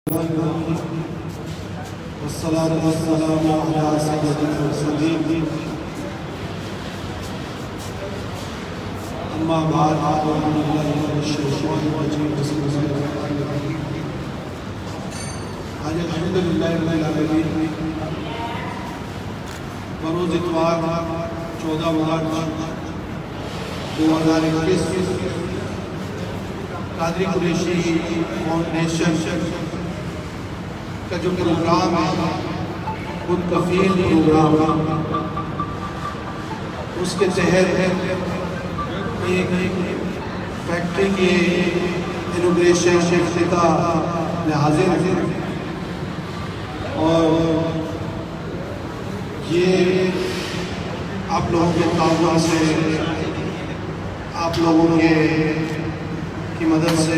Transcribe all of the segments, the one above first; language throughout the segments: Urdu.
والصلاة والسلام على سيد المرسلين أما بعد أعوذ بالله من الشيطان الرجيم بسم الله الرحمن الرحيم آج الحمد للہ رب العالمین بروز اتوار 14 مارچ 2021 قادری قریشی فاؤنڈیشن کا جو پروگرام ہے خود کفیل پروگرام اس کے تحت ایک فیکٹری کی انوگریشن افتتاح میں حاضر ہیں اور یہ آپ لوگوں کے تعاون سے آپ لوگوں کی مدد سے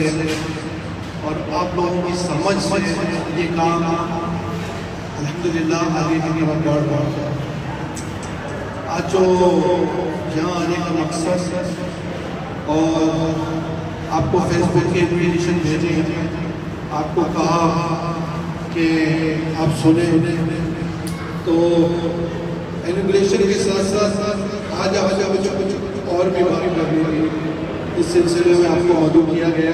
اور آپ لوگوں کی سمجھ سے یہ کام الحمدللہ آگے بھی بڑھ رہا ہے۔ آج جو یہاں آنے کا مقصد اور آپ کو فیس بک کے انویٹیشن بھیجے آپ کو کہا کہ آپ سنیں تو انوگریشن کے ساتھ ساتھ آج کچھ اور بھی بات کرنی ہے۔ اس سلسلے میں آپ کو مدعو کیا گیا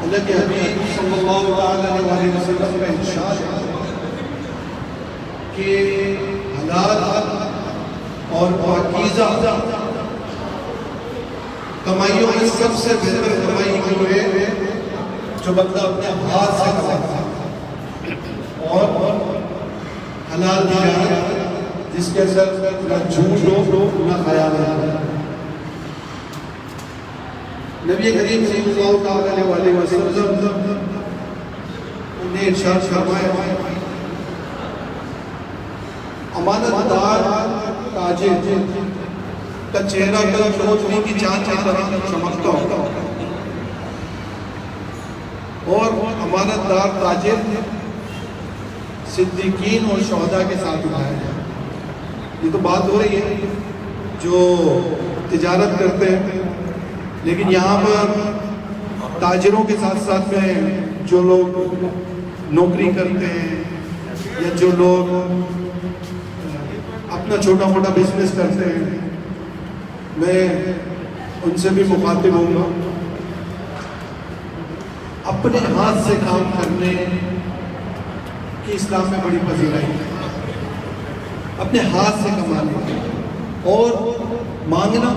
اللہ کے حبیب صلی اللہ علیہ وسلم کا ارشاد ہے کہ حلال اور پاکیزہ کمائیوں میں سب سے بہتر کمائی وہ ہے جو بندہ اپنے ہاتھ سے کماتا ہے اور حلال تجارت جس کے اندر نہ جھوٹ ہو نہ خیانت ہو۔ نبی کریم صلی اللہ علیہ وسلم نے ارشاد فرمایا امانت دار تاجر کا چہرہ کل روشنی کی چاند کی طرح چمکتا ہوتا ہے اور امانت دار تاجر صدیقین اور شہداء کے ساتھ اٹھایا جائے۔ یہ تو بات ہو رہی ہے جو تجارت کرتے ہیں، لیکن یہاں پر تاجروں کے ساتھ ساتھ میں جو لوگ نوکری کرتے ہیں یا جو لوگ اپنا چھوٹا موٹا بزنس کرتے ہیں میں ان سے بھی مخاطب ہوں گا۔ اپنے ہاتھ سے کام کرنے کی اسلام میں بڑی پذیرائی ہے، اپنے ہاتھ سے کمانے اور مانگنا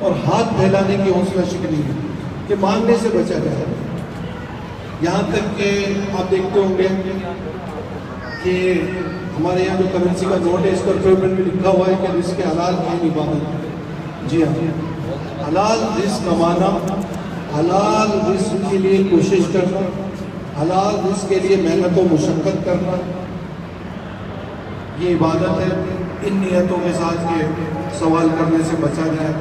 اور ہاتھ پھیلانے کی حوصلہ شکنی ہے کہ مانگنے سے بچا جائے۔ یہاں تک کہ آپ دیکھتے ہوں گے کہ ہمارے یہاں جو کرنسی کا نوٹ ہے اس پر پیمنٹ میں لکھا ہوا ہے کہ رزق حلال کی عبادت ہے۔ جی ہاں، حلال رزق کمانا، حلال رزق کے لیے کوشش کرنا، حلال رزق کے لیے محنت و مشقت کرنا یہ عبادت ہے۔ ان نیتوں کے ساتھ کے سوال کرنے سے بچا جائے،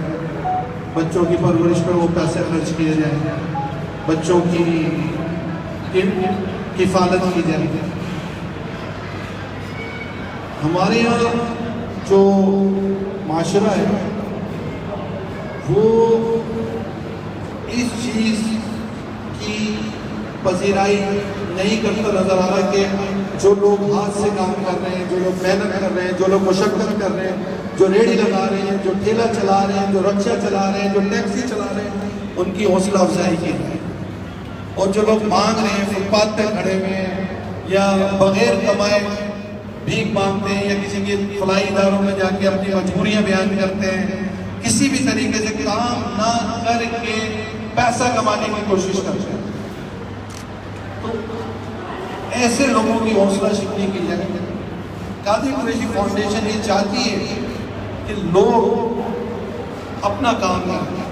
بچوں کی پرورش پر وہ پیسے خرچ کیے جائیں، بچوں کی کفالت کی جائے۔ ہمارے یہاں جو معاشرہ ہے وہ اس چیز کی پذیرائی نہیں کرتا نظر آ رہا کہ جو لوگ ہاتھ سے کام کر رہے ہیں، جو لوگ محنت کر رہے ہیں، جو لوگ مشقت کر رہے ہیں، جو ریڑھی لگا رہے ہیں، جو ٹھیلا چلا رہے ہیں، جو رکشہ چلا رہے ہیں، جو ٹیکسی چلا رہے ہیں، ان کی حوصلہ افزائی کی جائے۔ اور جو لوگ مانگ رہے ہیں، فٹ پاتھ پہ کھڑے ہوئے ہیں یا بغیر کمائے بھیک مانگتے ہیں یا کسی کے فلاحی اداروں میں جا کے اپنی مجبوریاں بیان کرتے ہیں، کسی بھی طریقے سے کام نہ کر کے پیسہ کمانے کی کوشش کرتے ہیں، تو ایسے لوگوں کی حوصلہ شکنی کی جائے۔ قادری قریشی فاؤنڈیشن یہ چاہتی ہے کہ لوگ اپنا کام کریں،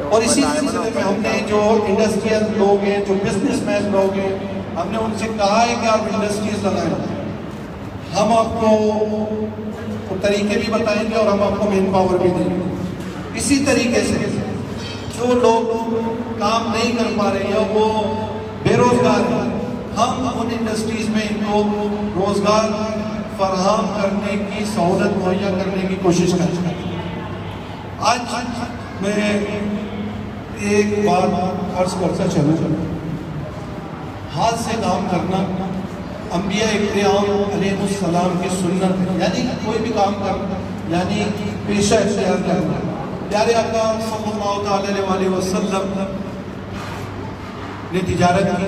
اور اسی سلسلے میں ہم نے جو انڈسٹریل لوگ ہیں، جو بزنس مین لوگ ہیں، ہم نے ان سے کہا ہے کہ آپ انڈسٹریز لگائیں، ہم آپ کو طریقے بھی بتائیں گے اور ہم آپ کو مین پاور بھی دیں گے۔ اسی طریقے سے جو لوگ کام نہیں کر پا رہے یا وہ بے روزگار ہیں، ہم ان انڈسٹریز میں ان کو روزگار فراہم کرنے کی سہولت مہیا کرنے کی کوشش کرتے ہیں۔ آج میں ایک بات عرض کرتا چلوں، ہاتھ سے کام کرنا انبیاء اکرام علیہ السلام کی سنت ہے، یعنی کوئی بھی کام کرنا یعنی پیشہ اختیار کرنا. پیارے آقا صلی اللہ تعالی علیہ وسلم نے تجارت کی.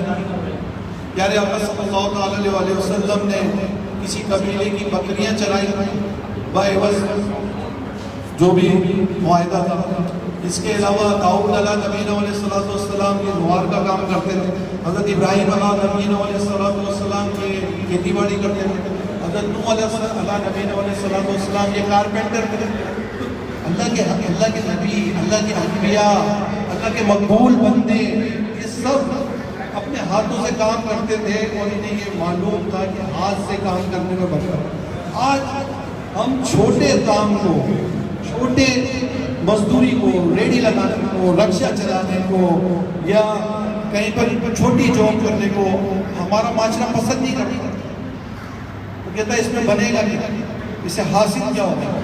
پیارے آقا صلی اللہ تعالی علیہ وسلم نے کسی قبیلے کی بکریاں چرائی بعوض جو بھی معاہدہ تھا. اس کے علاوہ داؤد علیہ نبینا علیہ السلام کی نوار کا کام کرتے تھے. حضرت ابراہیم علیہ نبینا علیہ السلام کی کھیتی باڑی کرتے تھے. حضرت نوح علیہ نبینا علیہ السلام یہ کارپینٹر تھے. اللہ کے نبی، اللہ کے انبیاء، اللہ کے مقبول بندے یہ سب اپنے ہاتھوں سے کام کرتے تھے اور انہیں یہ معلوم تھا کہ ہاتھ سے کام کرنے میں برکت. آج ہم چھوٹے کام کو، چھوٹے مزدوری کو، ریڑھی لگانے کو، رکشہ چلانے کو یا کہیں پر چھوٹی جاب کرنے کو ہمارا معاشرہ پسند نہیں کرتا. وہ کہتا ہے اس میں بنے گا نہیں، اسے حاصل کیا ہوگا.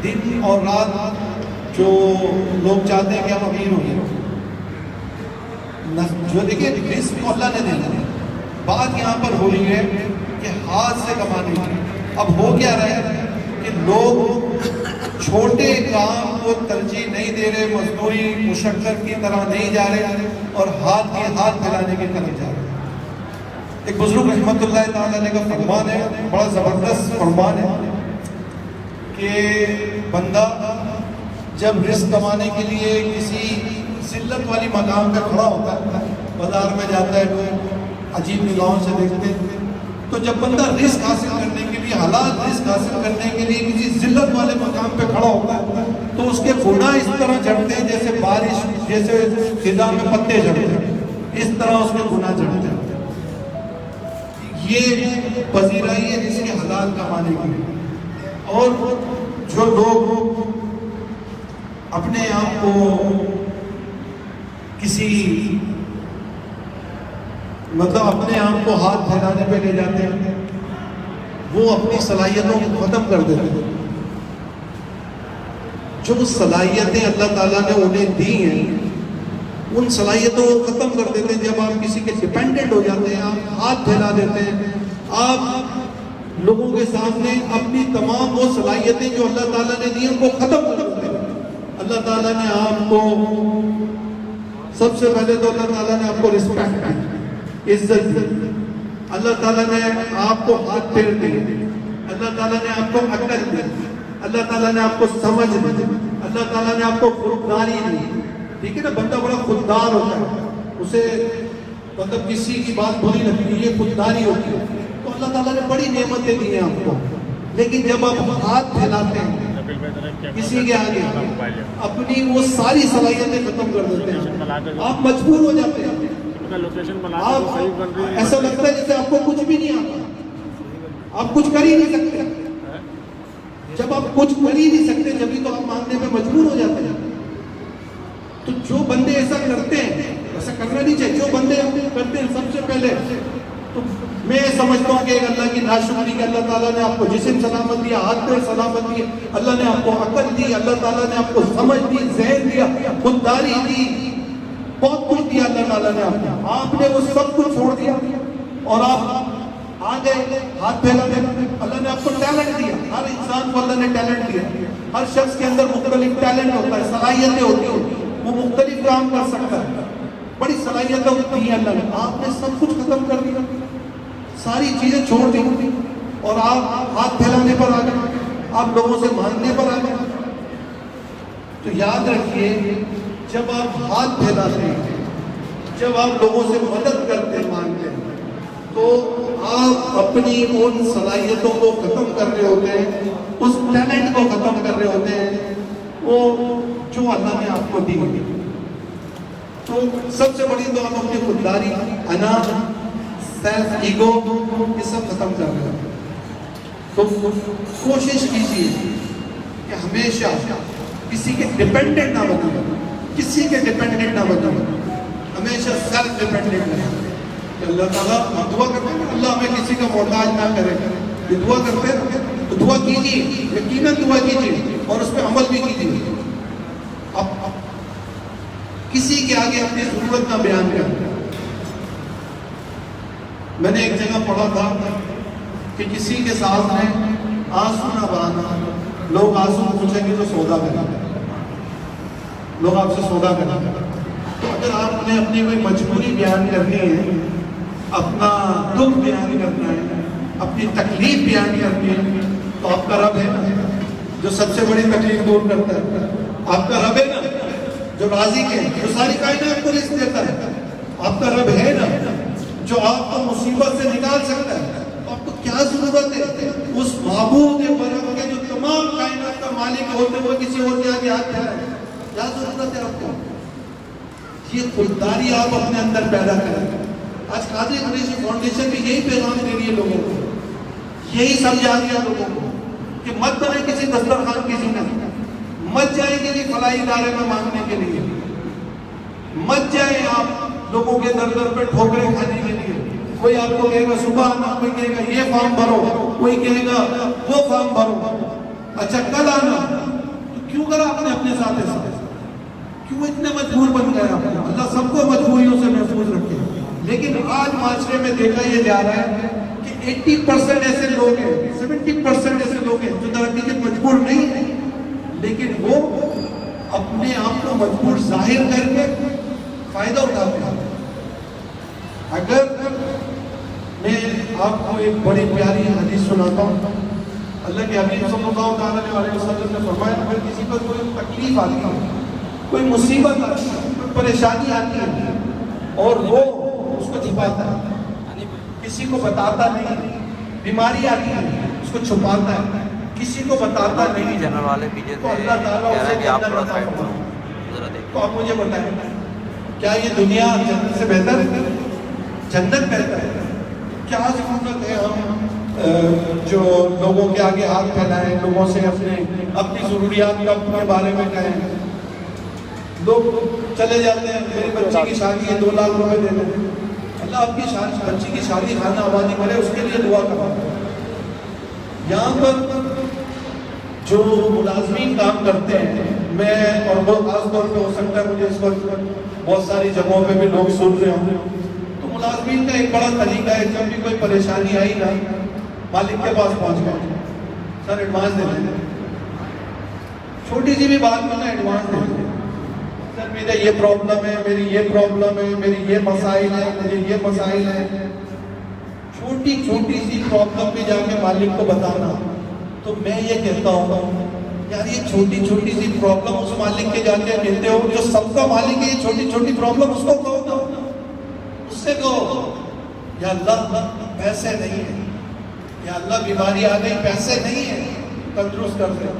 دن اور رات جو لوگ چاہتے ہیں کہ ہم امیر ہو جائیں، جو دیکھیں رزق کو اللہ نے دینا ہے. بات یہاں پر ہو رہی ہے کہ ہاتھ سے کمانے کی. اب ہو کیا رہا ہے کہ لوگ چھوٹے کام کو ترجیح نہیں دے رہے، مزدوری مشقت کی طرح نہیں جا رہے اور ہاتھ پھیلانے کی طرف جا رہے. ایک بزرگ رحمت اللہ تعالیٰ علیہ کا فرمان ہے، بڑا زبردست فرمان ہے کہ بندہ جب رزق کمانے کے لیے کسی ذلت والی مقام پہ کھڑا ہوتا ہے، بازار میں جاتا ہے، لوگ عجیب نگاہوں سے دیکھتے ہیں، تو جب بندہ رزق حاصل کرنے کے لیے، حلال رزق حاصل کرنے کے لیے کسی ذلت والے مقام پہ کھڑا ہوتا ہے تو اس کے گناہ اس طرح جھڑتے ہیں جیسے بارش، جیسے خزاں میں پتے جھڑتے ہیں، اس طرح اس کے گناہ جھڑتے ہیں. یہ پذیرائی ہے جس کے حلال کمانے کی. اور جو لوگ اپنے آپ کو کسی اپنے آپ کو ہاتھ پھیلانے پہ لے جاتے ہیں، وہ اپنی صلاحیتوں کو ختم کر دیتے ہیں. جو صلاحیتیں اللہ تعالیٰ نے انہیں دی ہیں ان صلاحیتوں کو ختم کر دیتے ہیں. جب آپ کسی کے ڈپینڈنٹ ہو جاتے ہیں، آپ ہاتھ پھیلا دیتے ہیں، آپ لوگوں کے سامنے اپنی تمام وہ صلاحیتیں جو اللہ تعالیٰ نے دی ان کو ختم کر دیتے ہیں. اللہ تعالیٰ نے آپ کو، سب سے پہلے تو اللہ تعالیٰ نے آپ کو رسپیکٹ دی، عزت دی. اللہ تعالیٰ نے آپ کو ہاتھ پھیر دی، اللہ تعالیٰ نے آپ کو عقل دی، اللہ تعالیٰ نے آپ کو سمجھ دی، اللہ تعالیٰ نے آپ کو خودداری دی. ٹھیک ہے نا، بندہ بڑا خوددار ہوتا ہے، اسے کسی کی بات بری لگتی ہے، یہ خودداری ہوتی ہے. تو اللہ تعالیٰ نے بڑی نعمتیں دی ہیں آپ کو، لیکن جب آپ ہاتھ پھیلاتے ہیں کسی کے آگے اپنی وہ ساری صلاحیتیں ختم کر دیتے ہیں، آپ مجبور ہو جاتے ہیں. آپ ایسا لگتا ہے جیسے آپ کو کچھ بھی نہیں آتا، آپ کچھ کر ہی نہیں سکتے. جب آپ کچھ کر ہی نہیں سکتے جبھی تو آپ مانگنے میں مجبور ہو جاتے ہیں. تو جو بندے ایسا کرتے ہیں، ایسا کرنا نہیں چاہیے. جو بندے کرتے ہیں سب سے پہلے تو میں سمجھتا ہوں کہ ایک اللہ کی ناشکری کہ اللہ تعالیٰ نے آپ کو جسم سلامت دیا، ہاتھ پیر سلامت دیا، اللہ نے آپ کو عقل دی، اللہ تعالیٰ نے آپ کو سمجھ دی، ذہن دیا، خودداری دی، بہت کچھ دیا اللہ تعالیٰ نے آپ کو. آپ نے وہ سب کچھ چھوڑ دیا اور آپ آ گئے ہاتھ پھیلا دے. اللہ نے آپ کو ٹیلنٹ دیا، ہر انسان کو اللہ نے ٹیلنٹ دیا. ہر شخص کے اندر مختلف ٹیلنٹ ہوتا ہے، صلاحیتیں ہوتی ہیں، وہ مختلف کام کر سکتا ہے. بڑی صلاحیتیں ہوتی ہیں اللہ نے. آپ نے سب کچھ ختم کر دیا، ساری چیزیں چھوڑ دی اور آپ ہاتھ پھیلانے پر آ گئے، آپ لوگوں سے مانگنے پر آ گئے. تو یاد رکھیے، جب آپ ہاتھ پھیلاتے ہیں، جب آپ لوگوں سے مدد کرتے ہیں، مانگتے ہیں، تو آپ اپنی ان صلاحیتوں کو ختم کر رہے ہوتے ہیں، اس ٹیلنٹ کو ختم کر رہے ہوتے ہیں وہ جو اللہ نے آپ کو دی. تو سب سے بڑی تو آپ اپنی خودداری، انا، سیلف ایگو، یہ سب ختم کر رہے ہیں. تو کوشش کیجیے کہ ہمیشہ کسی کے ڈیپینڈنٹ نہ بنیں، کسی کے ڈیپینڈنٹ نہ بنیں، ہمیشہ سیلف ڈیپینڈنٹ رہیں. کہ اللہ تعالیٰ، ہم دعا کرتے ہیں اللہ ہمیں کسی کا محتاج نہ کرے. یہ دعا کرتے ہیں تو دعا کیجیے، یقیناً دعا کیجیے اور اس پہ عمل بھی کیجیے. اب کسی کے آگے اپنی ضرورت نہ بیان کریں. میں نے ایک جگہ پڑھا تھا کہ کسی کے ساتھ میں آنسو نہ بہانا. لوگ آنسو پوچھیں گے تو سودا کریں، لوگ آپ سے سودا کریں. تو اگر آپ نے اپنی کوئی مجبوری بیان کرنی ہے، اپنا دکھ بیان کرنا ہے، اپنی تکلیف بیان کرنی ہے، تو آپ کا رب ہے نا جو سب سے بڑی تکلیف دور کرتا ہے. آپ کا رب ہے نا جو رازق ہے، جو ساری کائنات کو رزق دیتا ہے. آپ کا رب ہے نا جو آپ کو مصیبت سے نکال سکتا ہے. آپ کو کیا ضرورت ہے اس معبود برحق کے جو تمام کائنات کا مالک ہوتے ہوئے کسی اور کے آگے ہاتھ پھیلائیں؟ کیا ضرورت ہے آپ کو؟ یہ خودداری آپ اپنے اندر پیدا کریں. آج قادری قریشی فاؤنڈیشن بھی یہی پیغام دے رہی ہے لوگوں کو، یہی سمجھا دیا لوگوں کو کہ مت بنے کسی دسترخوان کی زینت، مت جائیں کسی فلاحی ادارے میں مانگنے کے لیے، مت جائیں آپ لوگوں کے در در پہ ٹھوکریں کھانے کے لیے. کوئی آپ کو کہے گا صبح آنا، کوئی کہے گا یہ فارم بھرو، کوئی کہے گا وہ فارم بھرو. اچھا کل آنا، تو کیوں کرا آپ نے اپنے ساتھ ایسا؟ کیوں اتنے مجبور بن گئے آپ؟ اللہ سب کو مجبوریوں سے محفوظ رکھے. لیکن آج معاشرے میں دیکھا یہ جا رہا ہے کہ 80% ایسے لوگ ہیں، 70% ایسے لوگ ہیں جو ترقی کے مجبور نہیں ہیں، لیکن وہ اپنے آپ کو مجبور ظاہر کر کے فائدہ اٹھاتے ہیں. اگر میں آپ کو ایک بڑی پیاری حدیث سناتا ہوں. اللہ کے حبیب صلی اللہ علیہ وسلم نے فرمایا اگر کسی پر کوئی تکلیف آتی ہے، کوئی مصیبت آتی ہے، کوئی پریشانی آتی ہے اور وہ اس کو چھپاتا ہے، کسی کو بتاتا نہیں، بیماری آتی ہے اس کو چھپاتا ہے، کسی کو بتاتا نہیں، جنرل والے پیچھے تو اللہ تعالیٰ اسے جنت عطا فرمائے. تو آپ مجھے بتائیں کیا یہ دنیا جنت سے بہتر ہے؟ جنت بہتر ہے. کیا ضرورت ہے ہم جو لوگوں کے آگے ہاتھ پھیلائیں، لوگوں سے اپنی ضروریات کے بارے میں کہیں؟ لوگ چلے جاتے ہیں میری بچی کی شادی ہے 2 لاکھ روپے دے دیں. اللہ آپ کی بچی کی شادی خانہ آبادی کرے، اس کے لیے دعا کرو. یہاں پر جو ملازمین کام کرتے ہیں، میں اور وہ خاص طور پہ ہو سکتا ہے مجھے اس وقت بہت ساری جگہوں پہ بھی لوگ سن رہے ہوں، تو ملازمین کا ایک بڑا طریقہ ہے جب بھی کوئی پریشانی آئی نا مالک کے پاس پہنچ گئے، سر ایڈوانس دے دیں. چھوٹی سی بھی بات میں نا ایڈوانس دے دیں. سر میرا یہ پرابلم ہے، میری یہ پرابلم ہے، میری یہ مسائل ہیں، مجھے یہ مسائل ہیں. چھوٹی چھوٹی سی پرابلم بھی جا کے مالک کو بتانا. تو میں یہ کہتا ہوں یار یہ چھوٹی چھوٹی سی پرابلم اس مالک کے جا کے کہتے ہو جو سب کا مالک ہے. یہ چھوٹی چھوٹی پرابلم اس کو کہو نا، اس سے کہو یا اللہ پیسے نہیں ہے، یا اللہ بیماری آ گئی پیسے نہیں ہے تندرست کر دے،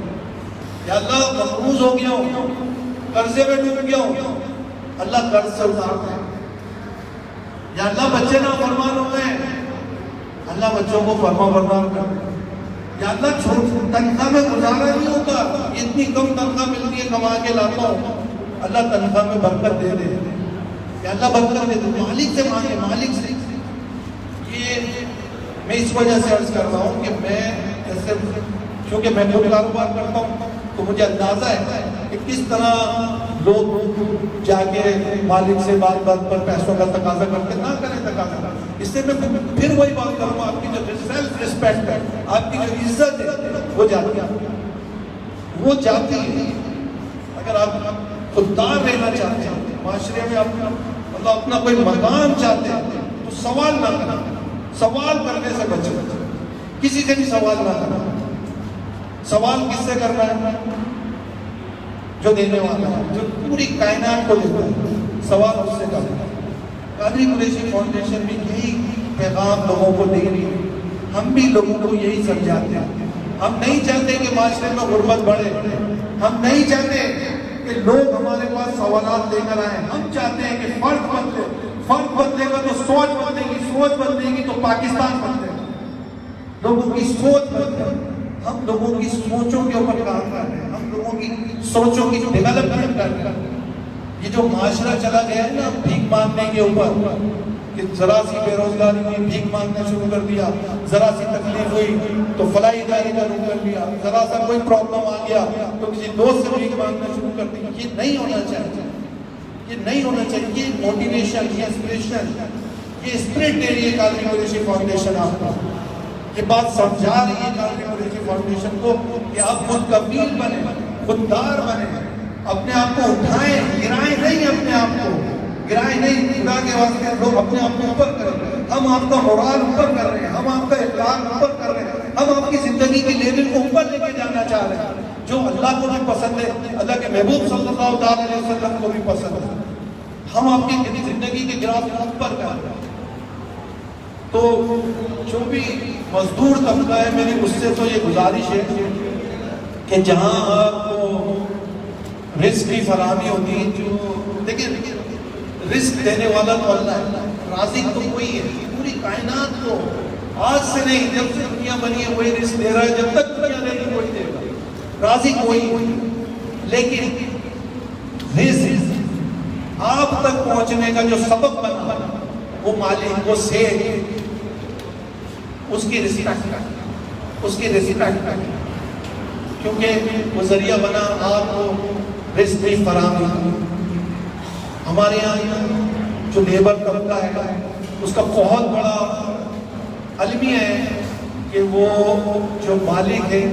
یا اللہ مقروض ہو گیا ہوں، قرضے میں ڈوب گیا ہوں، اللہ قرض سے اتار دے. یا اللہ بچے نہ فرمان ہو گئے، اللہ بچوں کو فرما بردار کر دے. یا اللہ تنخواہ میں گزارا نہیں ہوتا، اتنی کم تنخواہ ملتی ہے کما کے لاتا ہوں، اللہ تنخواہ میں برکت دے دے. یا اللہ برکت دے دے. مالک سے مانگے، مالک سے. یہ میں اس وجہ سے عرض کر رہا ہوں کہ میں ایسے کیونکہ میں خود کاروبار کرتا ہوں تو مجھے اندازہ ہے کہ کس طرح لوگ جا کے مالک سے بات بات پر پیسوں کا تقاضا کرتے. نہ کریں تقاضا. اس سے میں پھر وہی بات کروں گا، آپ کی جو سیلف ریسپیکٹ ہے، آپ کی جو عزت ہے وہ جاتی ہے، وہ جاتی ہے. اگر آپ خوددار رہنا چاہتے ہیں معاشرے میں، آپ اپنا کوئی مقام چاہتے ہیں تو سوال نہ کرنا. سوال کرنے سے بچے، کسی سے بھی سوال نہ کرنا. سوال کس سے کرنا ہے؟ جو دینے والا ہے، جو پوری کائنات کو دیتا ہے. سوال اس سے کرنا ہے. قادری قریشی فاؤنڈیشن بھی یہی پیغام لوگوں کو دے رہی ہے. ہم بھی لوگوں کو یہی سمجھاتے ہیں. ہم نہیں چاہتے کہ معاشرے میں غربت بڑھے، ہم نہیں چاہتے کہ لوگ ہمارے پاس سوالات لے کر آئیں. ہم چاہتے ہیں کہ فرد بدلے. فرد بدلے گا تو سوچ بدلے گی، سوچ بدلے گی تو پاکستان بدلے گا. لوگوں کی سوچ بدلے. ہم لوگوں کی سوچوں کے اوپر کام کر رہے ہیں، ہم لوگوں کی سوچوں کی ڈیولپمنٹ کر رہے ہیں. یہ جو معاشرہ چلا گیا ہے نا بھیک مانگنے کے اوپر، کہ ذرا سی بے روزگاری ہوئی بھیک مانگنا شروع کر دیا، ذرا سی تکلیف ہوئی تو فلاحی ادارے کا رخ کر لیا، ذرا سا کوئی پرابلم آ گیا تو کسی دوست سے بھیک مانگنا شروع کر دیا. یہ نہیں ہونا چاہیے. یہ نہیں ہونا چاہیے. یہ موٹیویشن، یہ انسپریشن، یہ اسپرٹ دے رہی ہے قادری قریشی فاؤنڈیشن آپ کو. یہ بات سمجھا رہی ہے قادری قریشی فاؤنڈیشن کو کہ آپ خود کفیل بنیں، خوددار بنیں، اپنے آپ کو اٹھائیں، گرائیں نہیں اپنے آپ کو، گرائیں نہیں. خدا کے واسطے لوگ اپنے آپ کو اوپر کریں. ہم آپ کا مورال اوپر کر رہے ہیں، ہم آپ کا اخلاق اوپر کر رہے ہیں، ہم آپ کی زندگی کے لیول کو اوپر لے کے جانا چاہ رہے ہیں. جو اللہ کو بھی پسند ہے، اللہ کے محبوب صلی اللہ علیہ وسلم کو بھی پسند ہے. ہم آپ کی زندگی کے گراف کو اوپر کر رہے ہیں. تو جو بھی مزدور طبقہ ہے، میری اس سے تو یہ گزارش ہے کہ جہاں آپ کو رزق کی فراہمی ہوتی ہے، جو دیکھیں رزق دینے والا تو اللہ ہے، رازق تو کوئی ہے. پوری کائنات کو آج سے نہیں، جب سے دنیا بنی ہے وہی رزق دے رہا ہے، جب تک دنیا رہے گی وہی دے گا. رازق وہی، لیکن رزق آپ تک پہنچنے کا جو سبب بنا وہ مالک، وہ سیٹ، اس کی رسپیکٹ، اس کی رسپیکٹ، کیونکہ وہ ذریعہ بنا آپ کو رزق کی فراہمی. ہمارے یہاں جو لیبر طبقہ ہے اس کا بہت بڑا المیہ ہے کہ وہ جو مالک ہے،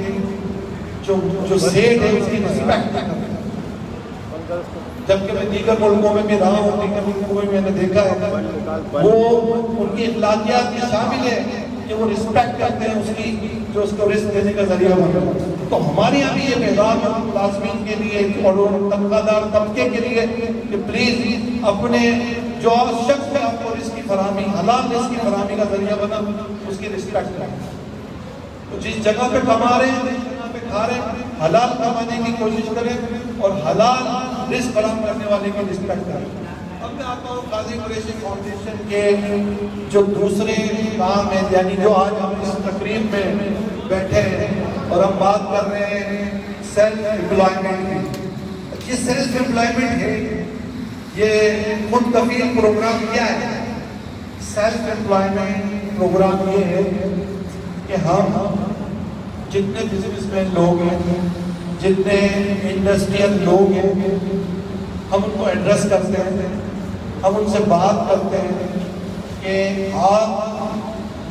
جو سیٹ ہے، اس کی رسپیکٹ کرتا ہے. جبکہ میں دیگر ملکوں میں بھی رہا ہوں، دیگر ملکوں میں میں نے دیکھا ہے وہ ان کی اخلاقیات میں شامل ہے کہ وہ رسپیکٹ کرتے ہیں اس کی، جو اس کو رزق دینے کا ذریعہ بنا. تو ہمارے یہاں بھی یہ پیغام ہے ملازمین کے لیے اور تنخواہ دار طبقے کے لیے کہ پلیز اپنے جو شخص ہے آپ کو رزق کی فراہمی، حلال رزق کی فراہمی کا ذریعہ بنا، اس کی رسپیکٹ کریں. تو جس جگہ پہ کما رہے ہیں، جس جگہ پہ کھا رہے ہیں، حلال کمانے کی کوشش کریں اور حلال رزق فراہم کرنے والے کی رسپیکٹ کریں. اب میں آتا ہوں قاضی قریشی فاؤنڈیشن کے جو دوسرے کام ہیں، یعنی جو آج ہم اس تقریب میں بیٹھے ہیں اور ہم بات کر رہے ہیں سیلف امپلائمنٹ کی. یہ سیلف امپلائمنٹ ہے، یہ خود کفیل پروگرام کیا ہے؟ سیلف امپلائمنٹ پروگرام یہ ہے کہ ہم جتنے بزنس مین لوگ ہیں، جتنے انڈسٹریل لوگ ہیں، ہم ان کو ایڈریس کرتے ہیں، ہم ان سے بات کرتے ہیں کہ آپ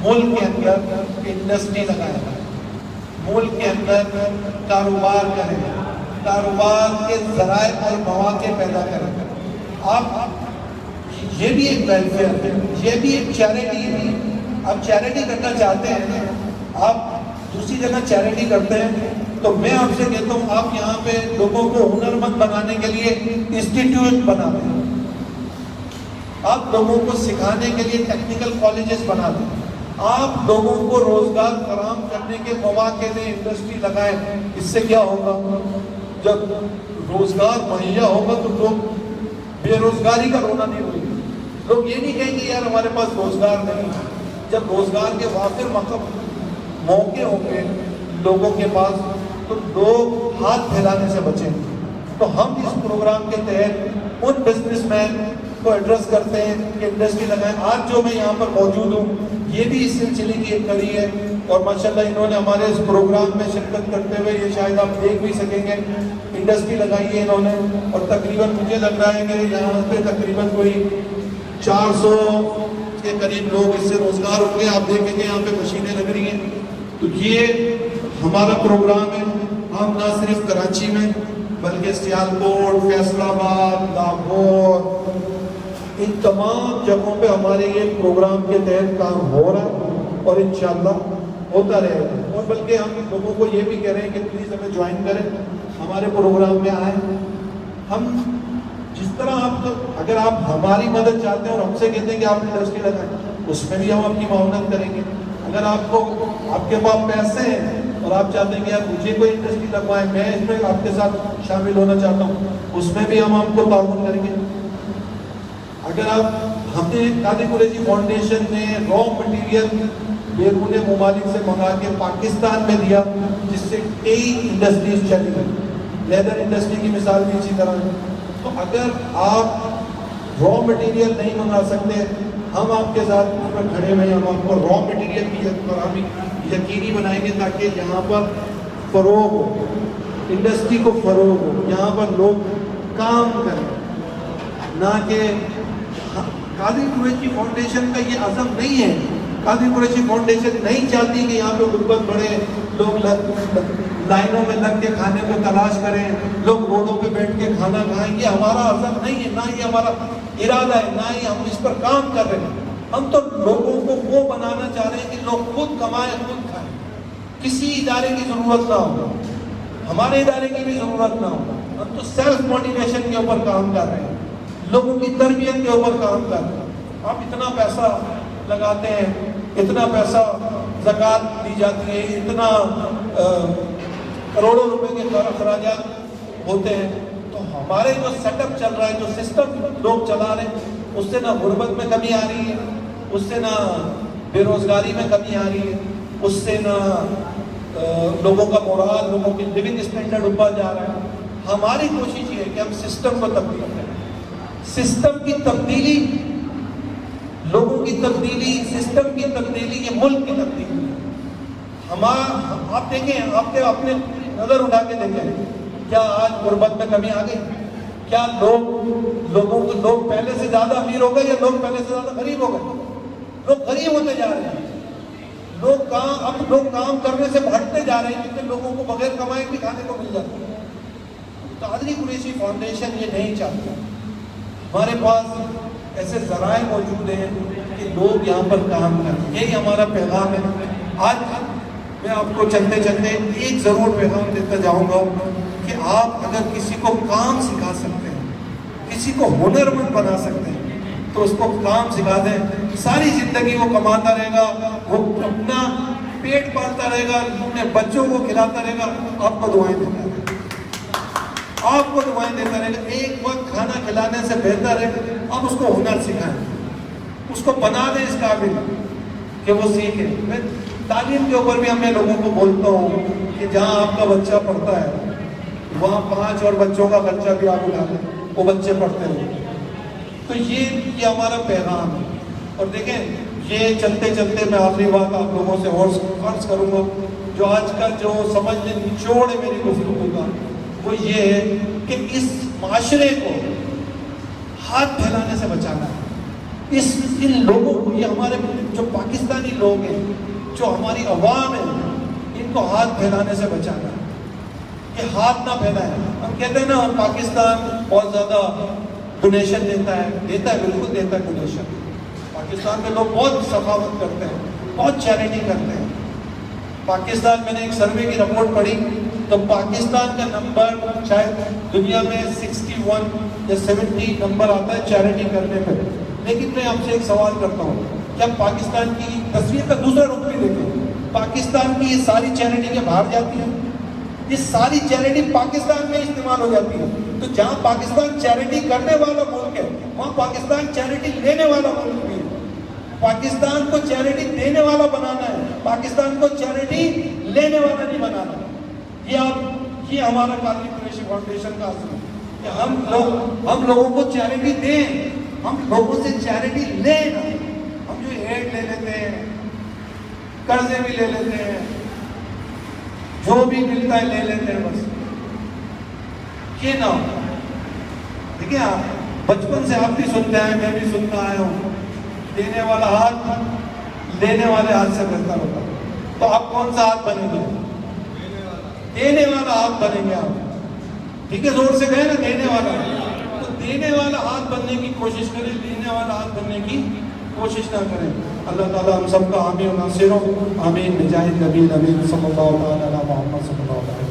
ملک کے اندر انڈسٹری لگائیں، ملک کے اندر کاروبار کریں، کاروبار کے ذرائع اور مواقع پیدا کریں. آپ یہ بھی ایک ویلفیئر ہے، یہ بھی ایک چیریٹی ہے. آپ چیریٹی کرنا چاہتے ہیں، آپ دوسری جگہ چیریٹی کرتے ہیں، تو میں آپ سے کہتا ہوں آپ یہاں پہ لوگوں کو ہنرمند بنانے کے لیے انسٹیٹیوٹ بنا دیں، آپ لوگوں کو سکھانے کے لیے ٹیکنیکل کالجز بنا دیں، آپ لوگوں کو روزگار فراہم کرنے کے مواقع دیں، انڈسٹری لگائیں. اس سے کیا ہوگا؟ جب روزگار مہیا ہوگا تو لوگ بے روزگاری کا رونا نہیں ہوگا. لوگ یہ نہیں کہیں گے یار ہمارے پاس روزگار نہیں. جب روزگار کے وافر موقع ہوں گے لوگوں کے پاس تو لوگ ہاتھ پھیلانے سے بچیں گے. تو ہم اس پروگرام کے تحت ان بزنس مین کو ایڈریس کرتے ہیں کہ انڈسٹری لگائیں. آج جو میں یہاں پر موجود ہوں یہ بھی اس سلسلے کی ایک کڑی ہے اور ماشاءاللہ انہوں نے ہمارے اس پروگرام میں شرکت کرتے ہوئے، یہ شاید آپ دیکھ بھی سکیں گے، انڈسٹری لگائی ہے انہوں نے. اور تقریباً مجھے لگ رہا ہے کہ یہاں پہ تقریباً کوئی 400 کے قریب لوگ اس سے روزگار ہوں گے. آپ دیکھیں گے یہاں پہ مشینیں لگ رہی ہیں. تو یہ ہمارا پروگرام ہے. ہم نہ صرف کراچی میں بلکہ سیالکوٹ، فیصل آباد، لاہور، ان تمام جگہوں پہ ہمارے یہ پروگرام کے تحت کام ہو رہا ہے اور انشاءاللہ ہوتا رہے گا. اور بلکہ ہم لوگوں کو یہ بھی کہہ رہے ہیں کہ پلیز ہمیں جوائن کریں، ہمارے پروگرام میں آئیں. ہم جس طرح اگر آپ ہماری مدد چاہتے ہیں اور ہم سے کہتے ہیں کہ آپ انڈسٹری لگائیں، اس میں بھی ہم آپ کی معاونت کریں گے. اگر آپ کے پاس پیسے ہیں اور آپ چاہتے ہیں کہ آپ مجھے کوئی انڈسٹری لگوائیں، میں اس میں آپ کے ساتھ شامل ہونا چاہتا ہوں، اس میں بھی ہم آپ کو تعاون کریں گے. اگر ہم نے قادری قریشی فاؤنڈیشن نے را مٹیریل بیرون ممالک سے منگا کے پاکستان میں دیا، جس سے کئی انڈسٹریز چلی گئی. لیدر انڈسٹری کی مثال بھی اسی طرح ہے. تو اگر آپ را مٹیریل نہیں منگا سکتے، ہم آپ کے ساتھ اس پر کھڑے ہوئے ہیں. ہم آپ کو را مٹیریل کی فراہمی یقینی بنائیں گے تاکہ یہاں پر فروغ ہو، انڈسٹری کو فروغ ہو، یہاں پر لوگ کام کریں. نہ کہ قادری قریشی فاؤنڈیشن کا یہ عزم نہیں ہے. قادری قریشی فاؤنڈیشن نہیں چاہتی کہ یہاں پہ غربت بڑھے, لوگ لائنوں میں لگ کے کھانے کو تلاش کریں, لوگ روڈوں پہ بیٹھ کے کھانا کھائیں. یہ ہمارا عزم نہیں ہے, نہ یہ ہمارا ارادہ ہے, نہ ہی ہم اس پر کام کر رہے ہیں. ہم تو لوگوں کو وہ بنانا چاہ رہے ہیں کہ لوگ خود کمائیں, خود کھائیں, کسی ادارے کی ضرورت نہ ہو, ہمارے ادارے کی بھی ضرورت نہ ہو. ہم تو سیلف موٹیویشن کے اوپر کام کر رہے ہیں, لوگوں کی تربیت کے اوپر کام کر رہے ہیں. آپ اتنا پیسہ لگاتے ہیں, اتنا پیسہ زکوٰۃ دی جاتی ہے, اتنا کروڑوں روپے کے اخراجات ہوتے ہیں, تو ہمارے جو سیٹ اپ چل رہا ہے, جو سسٹم لوگ چلا رہے ہیں, اس سے نہ غربت میں کمی آ رہی ہے, اس سے نہ بے روزگاری میں کمی آ رہی ہے, اس سے نہ لوگوں کا مورال, لوگوں کی لیونگ اسٹینڈرڈ اوپر جا رہا ہے. ہماری کوشش یہ ہے کہ ہم سسٹم کو تبدیل کریں. سسٹم کی تبدیلی, لوگوں کی تبدیلی, سسٹم کی تبدیلی, یہ ملک کی تبدیلی ہے. آپ دیکھیں, آپ کے اپنے نظر اٹھا کے دیکھیں, کیا آج غربت میں کمی آ گئی؟ کیا لوگ پہلے سے زیادہ امیر ہو گئے یا لوگ پہلے سے زیادہ غریب ہو گئے؟ لوگ غریب ہوتے جا رہے ہیں. لوگ کام کرنے سے ہٹتے جا رہے ہیں, کیونکہ لوگوں کو بغیر کمائے بھی کھانے کو مل جاتا ہے. قادری قریشی فاؤنڈیشن یہ نہیں چاہتا. ہمارے پاس ایسے ذرائع موجود ہیں کہ لوگ یہاں پر کام کریں. یہی ہمارا پیغام ہے. آج میں آپ کو چلتے چلتے ایک ضرور پیغام دیتا جاؤں گا کہ آپ اگر کسی کو کام سکھا سکتے ہیں, کسی کو ہنرمند بنا سکتے ہیں, تو اس کو کام سکھا دیں. ساری زندگی وہ کماتا رہے گا, وہ اپنا پیٹ پالتا رہے گا, اپنے بچوں کو کھلاتا رہے گا, آپ کو دعائیں دیتا رہے گا, آپ کو دعائیں دیتا رہے گا. ایک وقت کھانا کھلانے سے بہتر ہے آپ اس کو ہنر سکھائیں, اس کو بنا دیں اس قابل کہ وہ سیکھے. میں تعلیم کے اوپر بھی میں لوگوں کو بولتا ہوں کہ جہاں آپ کا بچہ پڑھتا ہے وہاں 5 اور بچوں کا خرچہ بھی آپ اٹھا لیں, وہ بچے پڑھتے ہیں. تو یہ ہمارا پیغام ہے. اور دیکھیں, یہ چلتے چلتے میں آخری بات آپ لوگوں سے اور عرض کروں گا, جو آج کا جو سمجھ نچوڑ ہے میری گفتگو کا, وہ یہ ہے کہ اس معاشرے کو ہاتھ پھیلانے سے بچانا ہے. ان لوگوں کو, یہ ہمارے جو پاکستانی لوگ ہیں, جو ہماری عوام ہے, ان کو ہاتھ پھیلانے سے بچانا ہے. یہ ہاتھ نہ پھیلائیں. ہم کہتے ہیں نا پاکستان بہت زیادہ ڈونیشن دیتا ہے بالکل دیتا ہے ڈونیشن. پاکستان کے لوگ بہت سخاوت کرتے ہیں, بہت چیریٹی کرتے ہیں. پاکستان, میں نے ایک سروے کی رپورٹ پڑھی تو پاکستان کا نمبر شاید دنیا میں 61 یا 70 نمبر آتا ہے چیریٹی کرنے پہ. لیکن میں آپ سے ایک سوال کرتا ہوں, کیا پاکستان کی تصویر کا دوسرا رخ بھی دیکھیں, پاکستان کی یہ ساری چیریٹی کے باہر جاتی ہے؟ یہ ساری چیریٹی پاکستان میں استعمال ہو جاتی ہے. تو جہاں پاکستان چیریٹی کرنے والا ملک ہے, وہاں پاکستان چیریٹی لینے والا ملک بھی ہے. پاکستان کو چیریٹی دینے والا بنانا ہے, پاکستان کو چیریٹی لینے والا نہیں بنانا. یہ ہمارا قادری قریشی فاؤنڈیشن کا اصل ہے کہ ہم لوگوں کو چیریٹی دیں, ہم لوگوں سے چیریٹی لیں نا. ہم جو ایڈ لے لیتے ہیں, قرضے بھی لے لیتے ہیں, جو بھی ملتا ہے لے لیتے ہیں, بس یہ نہ ہو. دیکھیں, آپ بچپن سے آپ بھی سنتے ہیں, میں بھی سنتا آیا ہوں, دینے والا ہاتھ لینے والے ہاتھ سے بہتر ہوتا. تو آپ کون سا ہاتھ بنیں گے؟ دینے والا ہاتھ بنیں گے آپ. ٹھیک ہے, زور سے کہیں نا دینے والا. تو دینے والا ہاتھ بننے کی کوشش کریں, دینے والا ہاتھ بننے کی کوشش نہ کریں. اللہ تعالیٰ ہم سب کا حامی و ناصر ہو. آمین. بجاہ نبی امین صلی اللہ علیہ وسلم.